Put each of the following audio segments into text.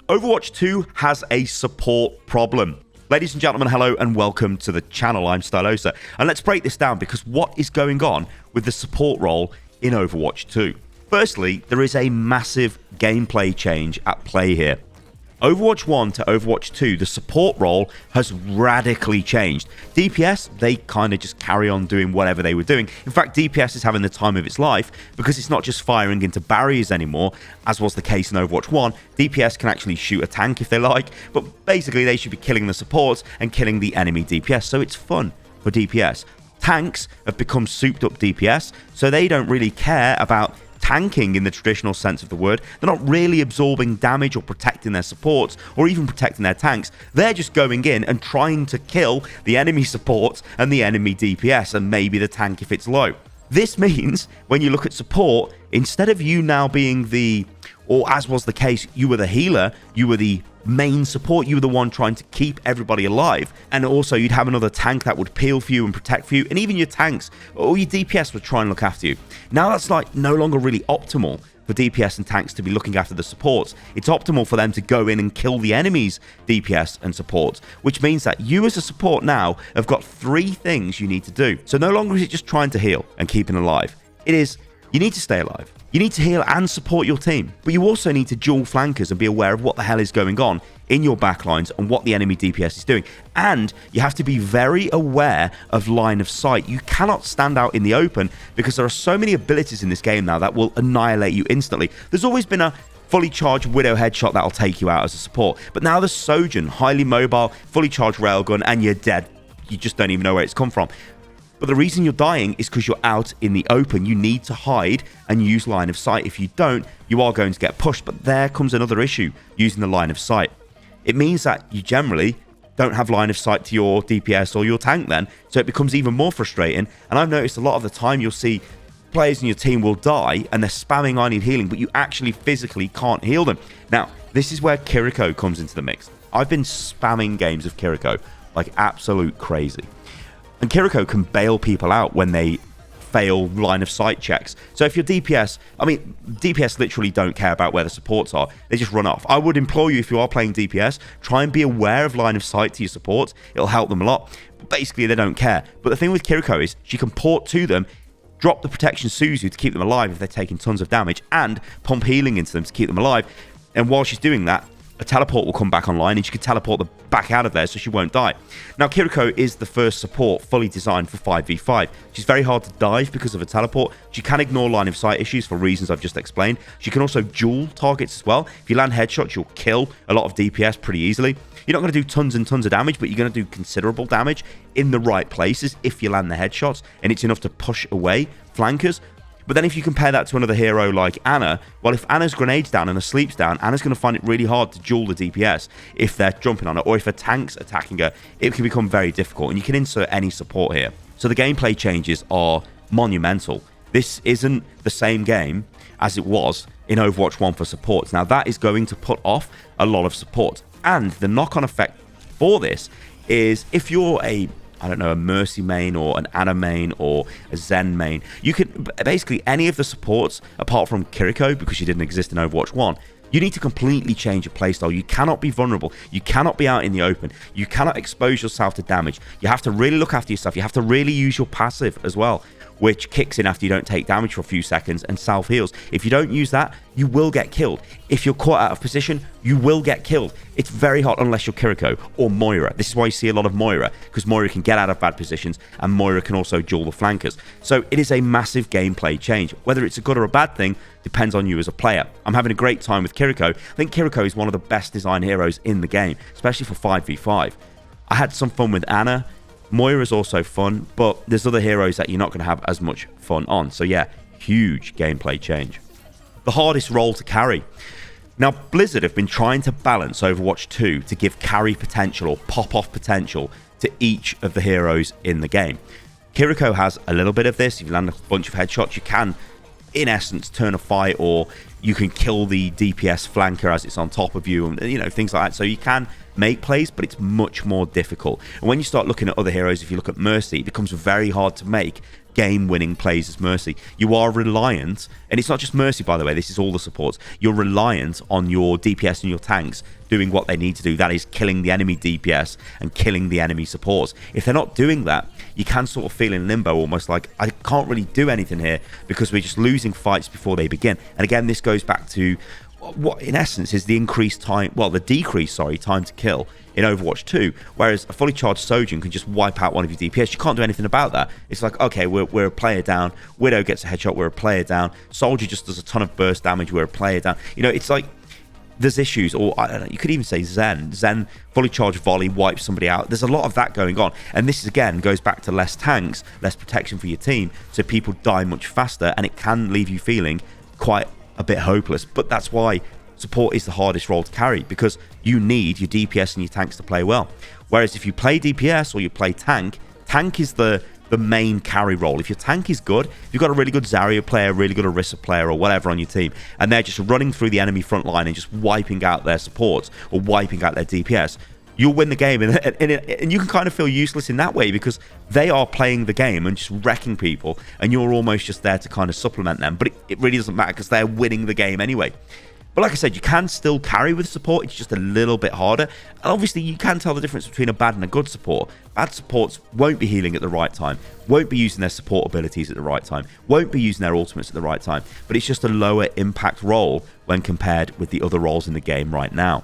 Overwatch 2 has a support problem. Ladies and gentlemen, hello and welcome to the channel. I'm Stylosa, and let's break this down because what is going on with the support role in Overwatch 2? Firstly, there is a massive gameplay change at play here. Overwatch 1 to Overwatch 2, the support role has radically changed. DPS, they kind of just carry on doing whatever they were doing. In fact, DPS is having the time of its life because it's not just firing into barriers anymore, as was the case in Overwatch 1. DPS can actually shoot a tank if they like, but basically they should be killing the supports and killing the enemy DPS, so it's fun for DPS. Tanks have become souped up DPS, so they don't really care about tanking in the traditional sense of the word. They're not really absorbing damage or protecting their supports or even protecting their tanks. They're just going in and trying to kill the enemy supports and the enemy DPS and maybe the tank if it's low. This means when you look at support, instead of you now being the, or as was the case, you were the healer, you were the main support, you were the one trying to keep everybody alive, and also you'd have another tank that would peel for you and protect for you, and even your tanks or your DPS would try and look after you. Now that's like no longer really optimal for DPS and tanks to be looking after the supports. It's optimal for them to go in and kill the enemy's DPS and supports, which means that you as a support now have got three things you need to do. So no longer is it just trying to heal and keeping alive. It is, you need to stay alive. You need to heal and support your team, but you also need to duel flankers and be aware of what the hell is going on in your backlines and what the enemy DPS is doing. And you have to be very aware of line of sight. You cannot stand out in the open because there are so many abilities in this game now that will annihilate you instantly. There's always been a fully charged Widow headshot that'll take you out as a support, but now the Sojourn, highly mobile, fully charged railgun, and you're dead. You just don't even know where it's come from. But the reason you're dying is because you're out in the open. You need to hide and use line of sight. If you don't, you are going to get pushed. But there comes another issue, using the line of sight. It means that you generally don't have line of sight to your DPS or your tank then, so it becomes even more frustrating. And I've noticed a lot of the time you'll see players in your team will die and they're spamming I need healing, but you actually physically can't heal them. Now, this is where Kiriko comes into the mix. I've been spamming games of Kiriko like absolute crazy. And Kiriko can bail people out when they fail line of sight checks. So if you're DPS, I mean, DPS literally don't care about where the supports are. They just run off. I would implore you, if you are playing DPS, try and be aware of line of sight to your supports. It'll help them a lot. But basically, they don't care. But the thing with Kiriko is she can port to them, drop the protection Suzu to keep them alive if they're taking tons of damage, and pump healing into them to keep them alive. And while she's doing that, a teleport will come back online and she can teleport them back out of there so she won't die. Now, Kiriko is the first support fully designed for 5v5. She's very hard to dive because of a teleport. She can ignore line of sight issues for reasons I've just explained. She can also duel targets as well. If you land headshots, you'll kill a lot of DPS pretty easily. You're not going to do tons and tons of damage, but you're going to do considerable damage in the right places if you land the headshots, and it's enough to push away flankers. But then if you compare that to another hero like Ana, well, if Ana's grenade's down and her sleep's down, Ana's going to find it really hard to duel the DPS if they're jumping on her, or if a tank's attacking her, it can become very difficult, and you can insert any support here. So the gameplay changes are monumental. This isn't the same game as it was in Overwatch 1 for supports. Now, that is going to put off a lot of support, and the knock-on effect for this is if you're a Mercy main or an Ana main or a Zen main. You can basically any of the supports apart from Kiriko, because she didn't exist in Overwatch 1. You need to completely change your playstyle. You cannot be vulnerable. You cannot be out in the open. You cannot expose yourself to damage. You have to really look after yourself. You have to really use your passive as well, which kicks in after you don't take damage for a few seconds and self-heals. If you don't use that, you will get killed. If you're caught out of position, you will get killed. It's very hard unless you're Kiriko or Moira. This is why you see a lot of Moira, because Moira can get out of bad positions and Moira can also duel the flankers. So it is a massive gameplay change. Whether it's a good or a bad thing depends on you as a player. I'm having a great time with Kiriko. I think Kiriko is one of the best designed heroes in the game, especially for 5v5. I had some fun with Ana. Moira is also fun, but there's other heroes that you're not going to have as much fun on. So yeah, huge gameplay change. The hardest role to carry. Now, Blizzard have been trying to balance Overwatch 2 to give carry potential or pop-off potential to each of the heroes in the game. Kiriko has a little bit of this. If you land a bunch of headshots, you can, in essence, turn a fight, or you can kill the DPS flanker as it's on top of you, and things like that. So you can make plays, but it's much more difficult. And when you start looking at other heroes, if you look at Mercy, it becomes very hard to make game-winning plays as Mercy. You are reliant, and it's not just Mercy, by the way, this is all the supports. You're reliant on your DPS and your tanks doing what they need to do. That is killing the enemy DPS and killing the enemy supports. If they're not doing that, you can sort of feel in limbo, almost like, I can't really do anything here because we're just losing fights before they begin. And again, this goes back to what in essence is the decreased time to kill in Overwatch 2, whereas a fully charged Sojourn can just wipe out one of your DPS. You can't do anything about that. It's like, okay, we're a player down, Widow gets a headshot, we're a player down, Soldier just does a ton of burst damage, we're a player down. You know, it's like there's issues, or I don't know, you could even say Zen fully charged volley wipes somebody out. There's a lot of that going on, and this again goes back to less tanks, less protection for your team, so people die much faster, and it can leave you feeling quite a bit hopeless. But that's why support is the hardest role to carry, because you need your DPS and your tanks to play well. Whereas if you play DPS or you play tank is the main carry role. If your tank is good, if you've got a really good Zarya player, really good Orisa player or whatever on your team, and they're just running through the enemy front line and just wiping out their supports or wiping out their DPS, you'll win the game. And you can kind of feel useless in that way because they are playing the game and just wrecking people, and you're almost just there to kind of supplement them. But it really doesn't matter because they're winning the game anyway. But like I said, you can still carry with support. It's just a little bit harder. And obviously, you can tell the difference between a bad and a good support. Bad supports won't be healing at the right time, won't be using their support abilities at the right time, won't be using their ultimates at the right time. But it's just a lower impact role when compared with the other roles in the game right now.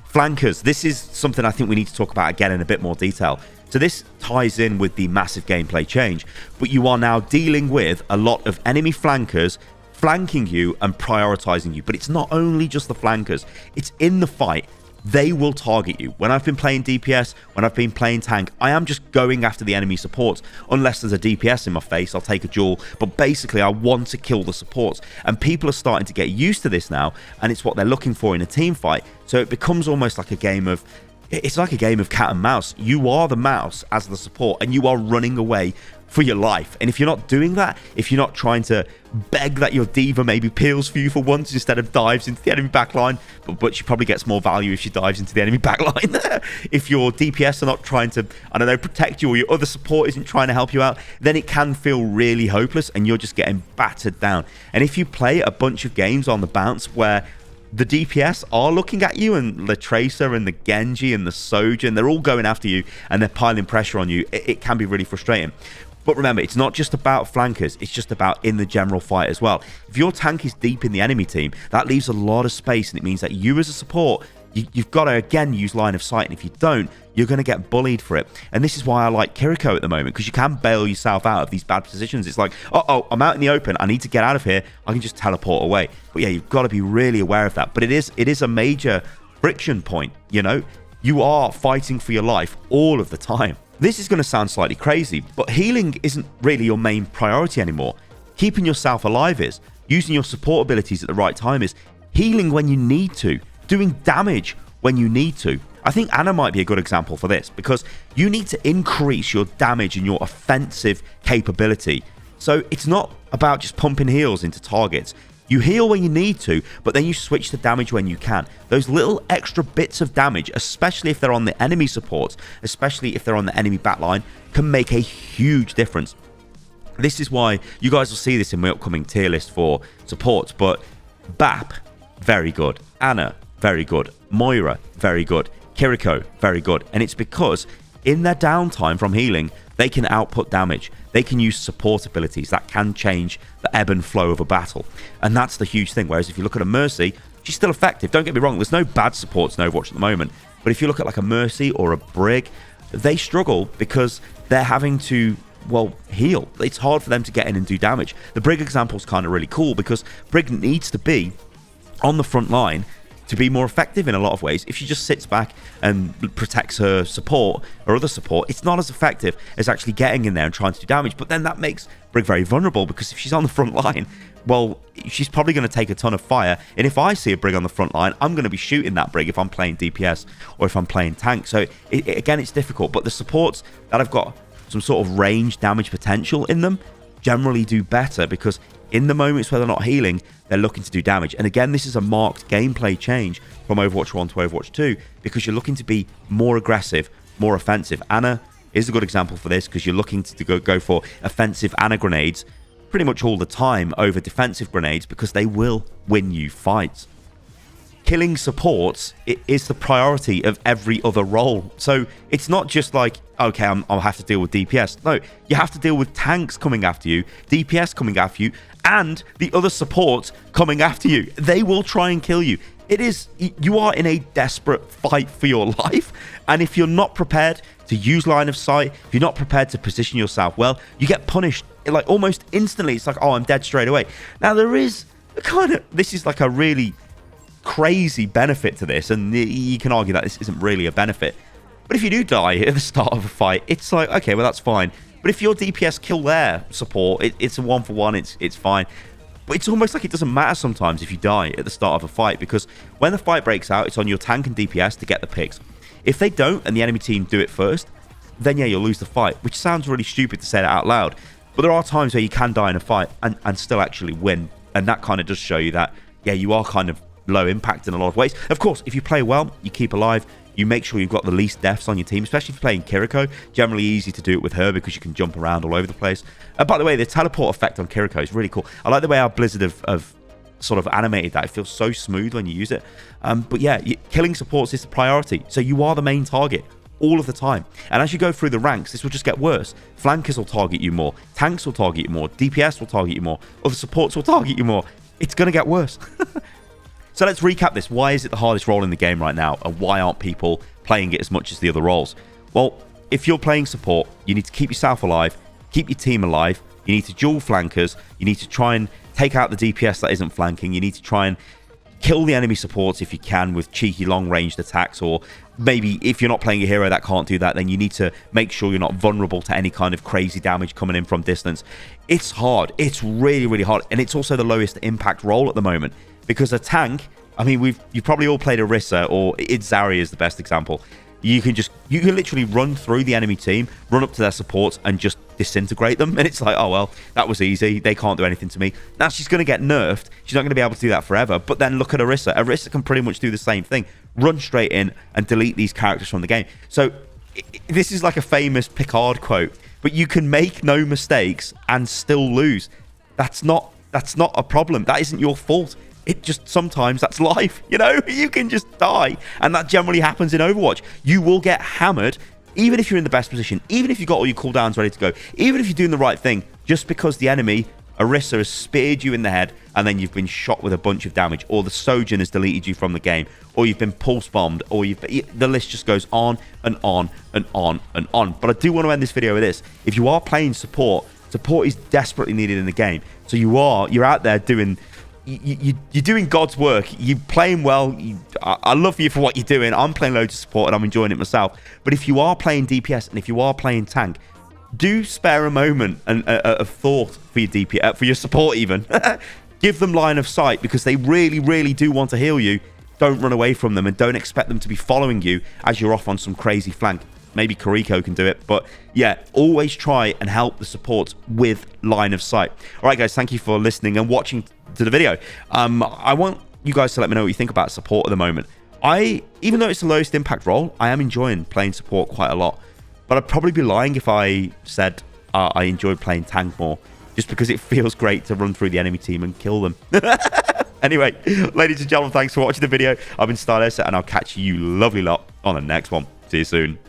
Flankers. This is something I think we need to talk about again in a bit more detail. So this ties in with the massive gameplay change, but you are now dealing with a lot of enemy flankers flanking you and prioritizing you. But it's not only just the flankers, it's in the fight. They will target you. When I've been playing DPS, when I've been playing tank, I am just going after the enemy supports. Unless there's a DPS in my face, I'll take a duel. But basically, I want to kill the supports. And people are starting to get used to this now, and it's what they're looking for in a team fight. So it becomes almost like a game of... It's like a game of cat and mouse. You are the mouse as the support, and you are running away for your life. And if you're not doing that, if you're not trying to beg that your diva maybe peels for you for once instead of dives into the enemy backline, but she probably gets more value if she dives into the enemy backline. If your DPS are not trying to, I don't know, protect you, or your other support isn't trying to help you out, then it can feel really hopeless and you're just getting battered down. And if you play a bunch of games on the bounce where the DPS are looking at you, and the Tracer and the Genji and the Sojourn, they're all going after you and they're piling pressure on you, it can be really frustrating. But remember, it's not just about flankers, it's just about in the general fight as well. If your tank is deep in the enemy team, that leaves a lot of space, and it means that you as a support, you've got to again use line of sight, and if you don't, you're going to get bullied for it. And this is why I like Kiriko at the moment, because you can bail yourself out of these bad positions. It's like, oh, I'm out in the open, I need to get out of here, I can just teleport away. But yeah, you've got to be really aware of that. But it is a major friction point, you know? You are fighting for your life all of the time. This is going to sound slightly crazy, but healing isn't really your main priority anymore. Keeping yourself alive is. Using your support abilities at the right time is. Healing when you need to. Doing damage when you need to. I think Ana might be a good example for this, because you need to increase your damage and your offensive capability. So it's not about just pumping heals into targets. You heal when you need to, but then you switch to damage when you can. Those little extra bits of damage, especially if they're on the enemy supports, especially if they're on the enemy backline, can make a huge difference. This is why you guys will see this in my upcoming tier list for supports, but Bap, very good. Ana, very good. Moira, very good. Kiriko, very good. And it's because in their downtime from healing, they can output damage. They can use support abilities that can change the ebb and flow of a battle. And that's the huge thing. Whereas if you look at a Mercy, she's still effective. Don't get me wrong, there's no bad supports in Overwatch at the moment. But if you look at like a Mercy or a Brig, they struggle because they're having to, well, heal. It's hard for them to get in and do damage. The Brig example is kind of really cool because Brig needs to be on the front line to be more effective in a lot of ways. If she just sits back and protects her support or other support, it's not as effective as actually getting in there and trying to do damage. But then that makes Brig very vulnerable, because if she's on the front line, well, she's probably going to take a ton of fire. And if I see a Brig on the front line, I'm going to be shooting that Brig if I'm playing DPS or if I'm playing tank. So again, it's difficult. But the supports that have got some sort of range damage potential in them generally do better, because in the moments where they're not healing, they're looking to do damage. And again, this is a marked gameplay change from Overwatch 1 to Overwatch 2, because you're looking to be more aggressive, more offensive. Ana is a good example for this because you're looking to go for offensive Ana grenades pretty much all the time over defensive grenades because they will win you fights. Killing supports is the priority of every other role. So it's not just like, okay, I'll have to deal with DPS. No, you have to deal with tanks coming after you, DPS coming after you, and the other supports coming after you. They will try and kill you. You are in a desperate fight for your life. And if you're not prepared to use line of sight, if you're not prepared to position yourself well, you get punished like almost instantly. It's like, oh, I'm dead straight away. Now there is this is like a really crazy benefit to this, and you can argue that this isn't really a benefit, but if you do die at the start of a fight, it's like, okay, well, that's fine. But if your DPS kill their support, it's a 1-for-1, it's fine. But it's almost like it doesn't matter sometimes if you die at the start of a fight, because when the fight breaks out, it's on your tank and DPS to get the picks. If they don't and the enemy team do it first, then yeah, you'll lose the fight, which sounds really stupid to say that out loud, but there are times where you can die in a fight and still actually win, and that kind of does show you that, yeah, you are kind of low impact in a lot of ways. Of course, if you play well, you keep alive, you make sure you've got the least deaths on your team, especially if you're playing Kiriko. Generally easy to do it with her because you can jump around all over the place. By the way, the teleport effect on Kiriko is really cool. I like the way our Blizzard have sort of animated that. It feels so smooth when you use it. But yeah, killing supports is the priority. So you are the main target all of the time. And as you go through the ranks, this will just get worse. Flankers will target you more. Tanks will target you more. DPS will target you more. Other supports will target you more. It's going to get worse. So let's recap this. Why is it the hardest role in the game right now? And why aren't people playing it as much as the other roles? Well, if you're playing support, you need to keep yourself alive, keep your team alive. You need to duel flankers. You need to try and take out the DPS that isn't flanking. You need to try and kill the enemy supports if you can with cheeky long-ranged attacks, or maybe if you're not playing a hero that can't do that, then you need to make sure you're not vulnerable to any kind of crazy damage coming in from distance. It's hard. It's really, really hard. And it's also the lowest impact role at the moment. Because a tank, I mean, you've probably all played Orisa, or Zarya is the best example. You can literally run through the enemy team, run up to their supports, and just disintegrate them. And it's like, oh, well, that was easy. They can't do anything to me. Now she's going to get nerfed. She's not going to be able to do that forever. But then look at Orisa. Orisa can pretty much do the same thing. Run straight in and delete these characters from the game. So this is like a famous Picard quote. But you can make no mistakes and still lose. That's not a problem. That isn't your fault. It just, sometimes that's life, you know? You can just die. And that generally happens in Overwatch. You will get hammered, even if you're in the best position, even if you've got all your cooldowns ready to go, even if you're doing the right thing, just because the enemy, Orisa, has speared you in the head and then you've been shot with a bunch of damage, or the Sojourn has deleted you from the game, or you've been pulse bombed, or the list just goes on and on and on and on. But I do want to end this video with this. If you are playing support is desperately needed in the game. So you're out there doing... You're doing God's work. You're playing well. I love you for what you're doing. I'm playing loads of support and I'm enjoying it myself. But if you are playing DPS and if you are playing tank, do spare a moment and a thought for your DPS, for your support even. Give them line of sight, because they really, really do want to heal you. Don't run away from them, and don't expect them to be following you as you're off on some crazy flank. Maybe Kiriko can do it, but yeah, always try and help the supports with line of sight. All right, guys, thank you for listening and watching to the video. I want you guys to let me know what you think about support at the moment. Even though it's the lowest impact role, I am enjoying playing support quite a lot, but I'd probably be lying if I said I enjoyed playing tank more, just because it feels great to run through the enemy team and kill them. Anyway, ladies and gentlemen, thanks for watching the video. I've been Stylosa, and I'll catch you lovely lot on the next one. See you soon.